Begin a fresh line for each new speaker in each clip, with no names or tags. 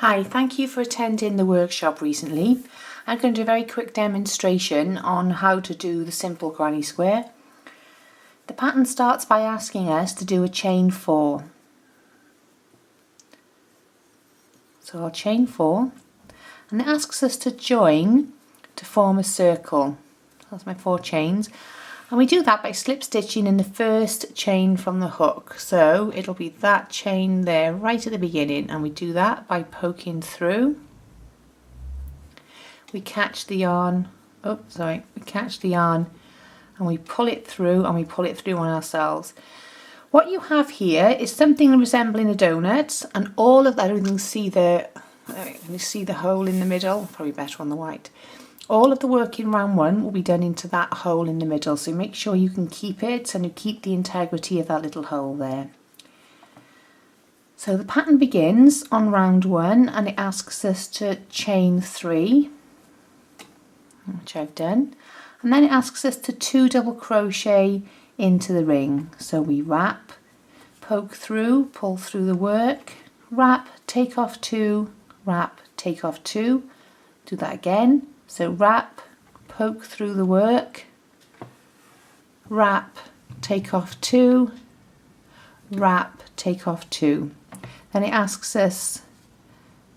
Hi, thank you for attending the workshop recently. I'm going to do a very quick demonstration on how to do the simple granny square. The pattern starts by asking us to do a chain 4. So I'll chain 4 and it asks us to join to form a circle. That's my 4 chains. And we do that by slip stitching in the first chain from the hook. So it'll be that chain there right at the beginning, and we do that by poking through. We catch the yarn, we catch the yarn and we pull it through, and we pull it through on ourselves. What you have here is something resembling a donut, and all of that, you can see the hole in the middle, probably better on the white. All of the work in round 1 will be done into that hole in the middle, so make sure you can keep it and you keep the integrity of that little hole there. So the pattern begins on round 1 and it asks us to chain 3, which I've done, and then it asks us to 2 double crochet into the ring. So we wrap, poke through, pull through the work, wrap, take off 2, wrap, take off 2, do that again. So wrap, poke through the work, wrap, take off 2, wrap, take off 2. Then it asks us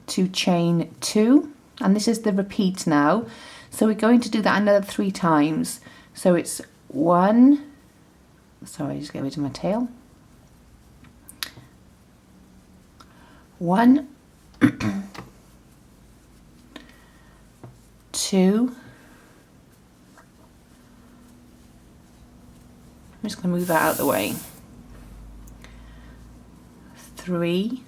to chain 2, and this is the repeat now. So we're going to do that another 3 times. So it's 1, sorry, just get rid of my tail. 1, 2, I'm just going to move that out of the way, 3,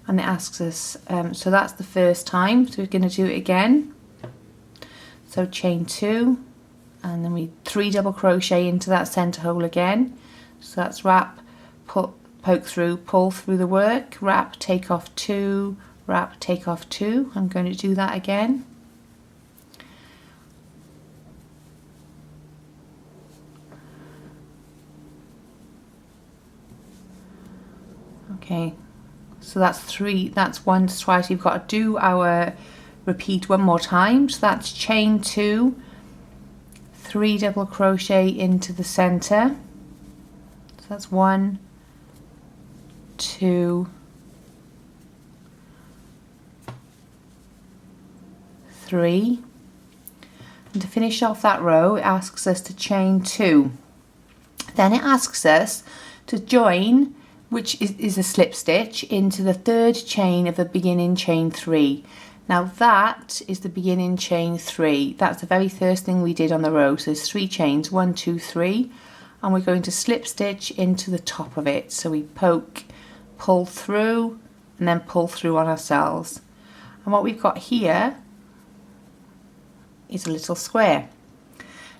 and it asks us, so that's the first time, so we're going to do it again. So chain 2, and then we 3 double crochet into that center hole again. So that's wrap, poke through, pull through the work, wrap, take off 2, wrap, take off 2. I'm going to do that again. Okay, so that's 3, that's 1 twice. You've got to do our repeat 1 more time. So that's chain 2, 3 double crochet into the center. So that's 1, 2, 3, and to finish off that row it asks us to chain 2. Then it asks us to join, which is a slip stitch, into the 3rd chain of the beginning chain 3. Now that is the beginning chain 3. That's the very first thing we did on the row. So there's 3 chains, 1, 2, 3, and we're going to slip stitch into the top of it. So we poke, pull through, and then pull through on ourselves. And what we've got here is a little square.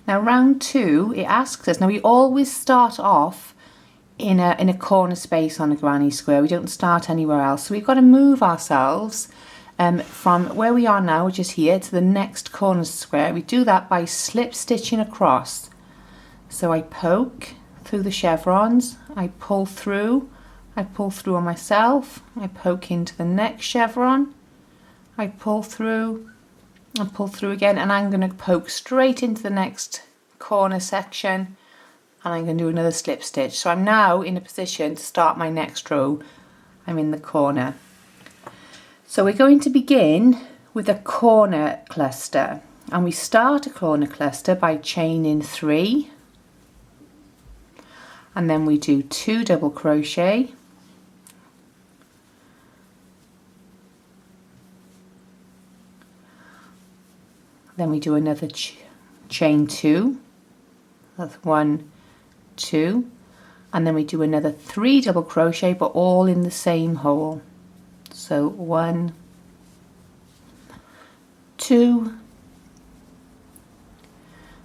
Now round 2 it asks us, now we always start off in a corner space on a granny square, we don't start anywhere else, so we've got to move ourselves from where we are now, which is here, to the next corner square. We do that by slip stitching across. So I poke through the chevrons, I pull through on myself, I poke into the next chevron, I pull through and pull through again, and I'm going to poke straight into the next corner section, and I'm going to do another slip stitch. So I'm now in a position to start my next row. I'm in the corner. So we're going to begin with a corner cluster, and we start a corner cluster by chaining 3, and then we do 2 double crochet, then we do another chain 2, that's 1, 2, and then we do another 3 double crochet, but all in the same hole. So 1, 2,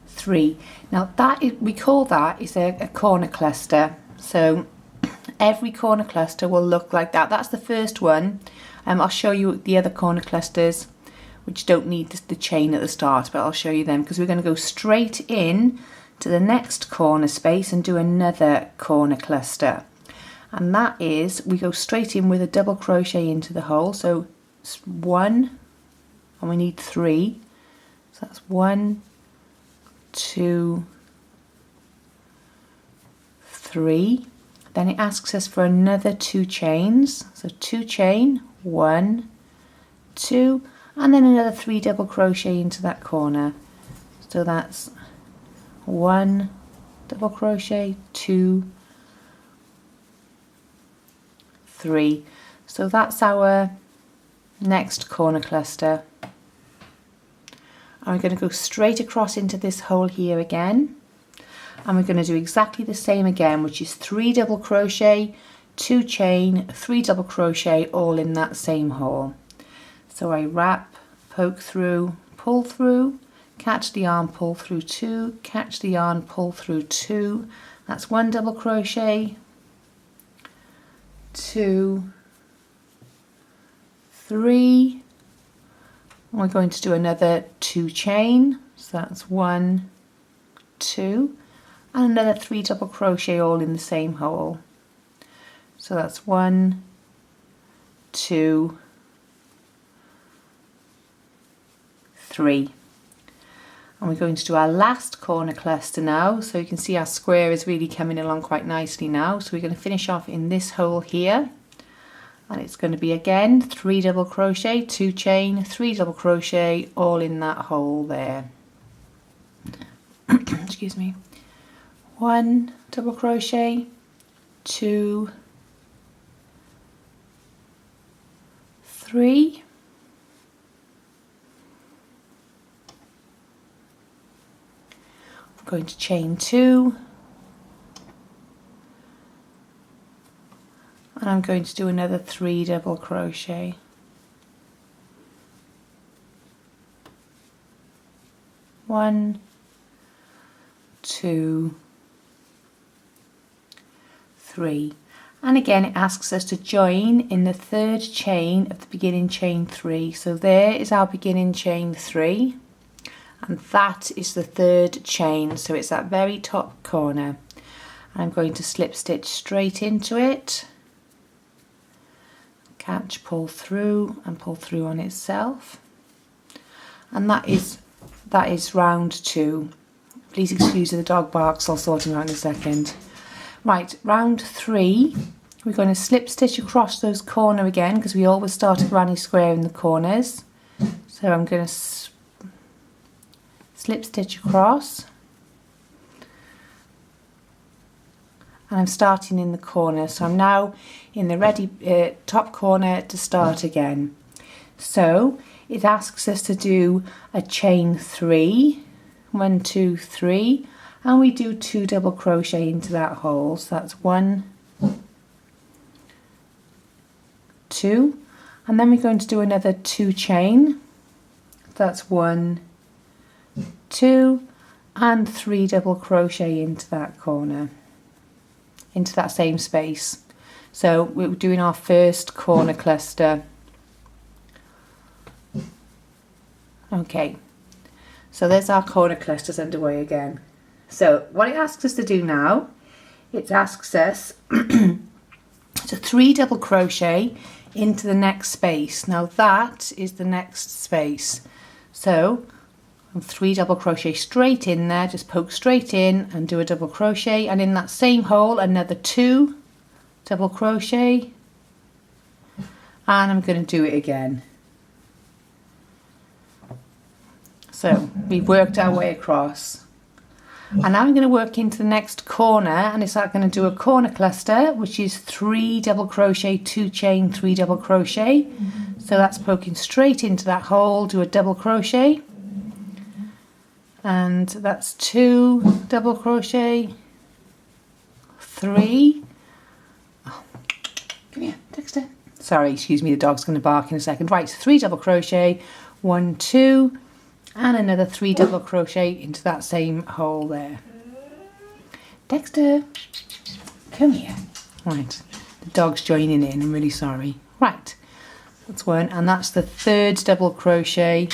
3. Now that is, we call that is a corner cluster. So every corner cluster will look like that. That's the first one. I'll show you the other corner clusters which don't need the chain at the start, but I'll show you them, because we're going to go straight in to the next corner space and do another corner cluster. and that is we go straight in with a double crochet into the hole. So 1, and we need 3, so that's 1, 2, 3. Then it asks us for another 2 chains, so 2 chain, 1, 2, and then another 3 double crochet into that corner. So that's 1 double crochet, 2, 3. So that's our next corner cluster. And we're going to go straight across into this hole here again, and we're going to do exactly the same again, which is 3 double crochet, 2 chain, 3 double crochet, all in that same hole. So I wrap, poke through, pull through, catch the yarn, pull through 2, catch the yarn, pull through 2, that's 1 double crochet, 2, 3, and we're going to do another 2 chain, so that's 1, 2, and another 3 double crochet all in the same hole. So that's 1, 2, 3. And we're going to do our last corner cluster now, so you can see our square is really coming along quite nicely now. So we're going to finish off in this hole here, and it's going to be again 3 double crochet, 2 chain, 3 double crochet, all in that hole there. Excuse me. 1 double crochet, 2, 3, I'm going to chain 2, and I'm going to do another 3 double crochet. 1, 2, 3, and again it asks us to join in the 3rd chain of the beginning chain 3. So there is our beginning chain 3, and that is the 3rd chain, so it's that very top corner. I'm going to slip stitch straight into it, catch, pull through, and pull through on itself, and that is round 2. Please excuse the dog barks, I'll sort him out in a second. Right, round 3, we're going to slip stitch across those corners again, because we always start a granny square in the corners. So I'm going to slip stitch across, and I'm starting in the corner, so I'm now in the ready top corner to start again. So it asks us to do a chain 3, 1, 2, 3, and we do 2 double crochet into that hole. So that's 1, 2, and then we're going to do another 2 chain. That's 1, 2, and 3 double crochet into that corner, into that same space. So we're doing our first corner cluster. Okay, so there's our corner clusters underway again. So what it asks us to do now, it asks us to 3 double crochet into the next space. Now that is the next space. So 3 double crochet straight in there, just poke straight in and do a double crochet, and in that same hole another 2 double crochet, and I'm going to do it again. So we've worked our way across, and now I'm going to work into the next corner, and it's like going to do a corner cluster, which is 3 double crochet, 2 chain, 3 double crochet. So that's poking straight into that hole, do a double crochet, and that's 2 double crochet, 3. Oh, come here, Dexter. Sorry, excuse me, the dog's going to bark in a second. Right, 3 double crochet, 1, 2, and another 3 double crochet into that same hole there. Dexter, come here. Right, the dog's joining in, I'm really sorry. Right, that's 1, and that's the 3rd double crochet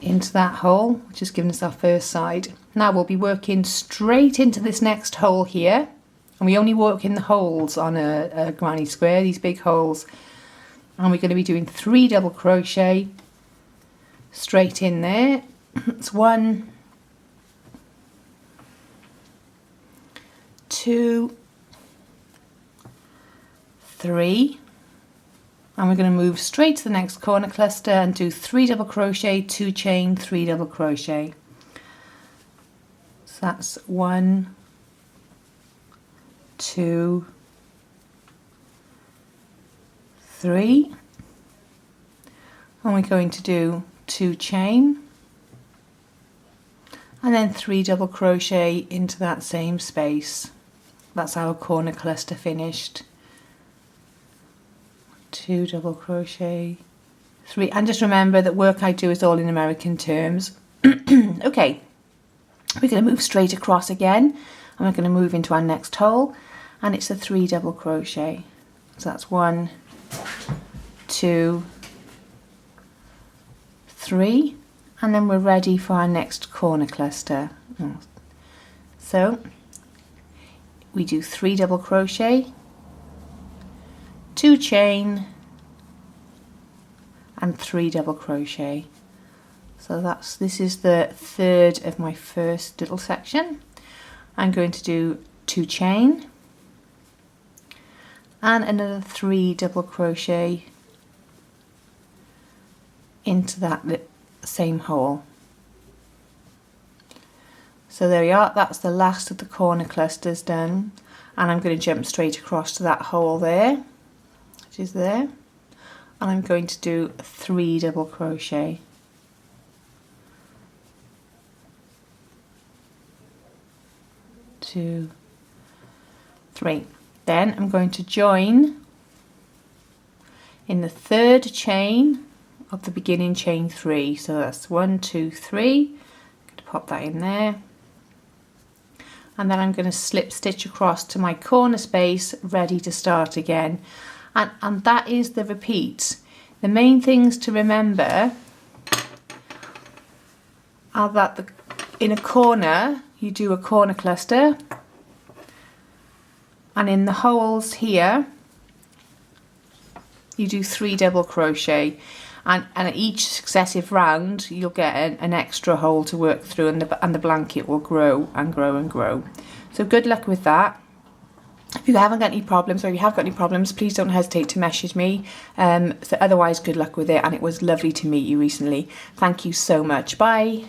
into that hole, which has given us our first side. Now we'll be working straight into this next hole here, And we only work in the holes on a granny square, these big holes. And we're going to be doing 3 double crochet straight in there. It's 1, 2, 3, and we're going to move straight to the next corner cluster and do 3 double crochet, 2 chain, 3 double crochet. So that's 1, 2, 3, and we're going to do 2 chain and then 3 double crochet into that same space. That's our corner cluster finished. 2 double crochet, 3, and just remember that work I do is all in American terms. Okay, we're going to move straight across again and we're going to move into our next hole, and it's a 3 double crochet. So that's 1, 2, 3, and then we're ready for our next corner cluster. So we do 3 double crochet, 2 chain and 3 double crochet. So this is the third of my first little section. I'm going to do 2 chain and another 3 double crochet into that same hole. So there we are, that's the last of the corner clusters done, and I'm going to jump straight across to that hole there, which is there, and I'm going to do 3 double crochet. Two, 3. Then I'm going to join in the 3rd chain of the beginning chain 3. So that's 1, 2, 3. I'm going to pop that in there. And then I'm going to slip stitch across to my corner space, ready to start again. And that is the repeat. The main things to remember are that in a corner, you do a corner cluster, and in the holes here you do 3 double crochet, and at each successive round you'll get an extra hole to work through, and the blanket will grow and grow and grow. So good luck with that. If you haven't got any problems, or if you have got any problems, please don't hesitate to message me. So otherwise, good luck with it, and it was lovely to meet you recently. Thank you so much. Bye.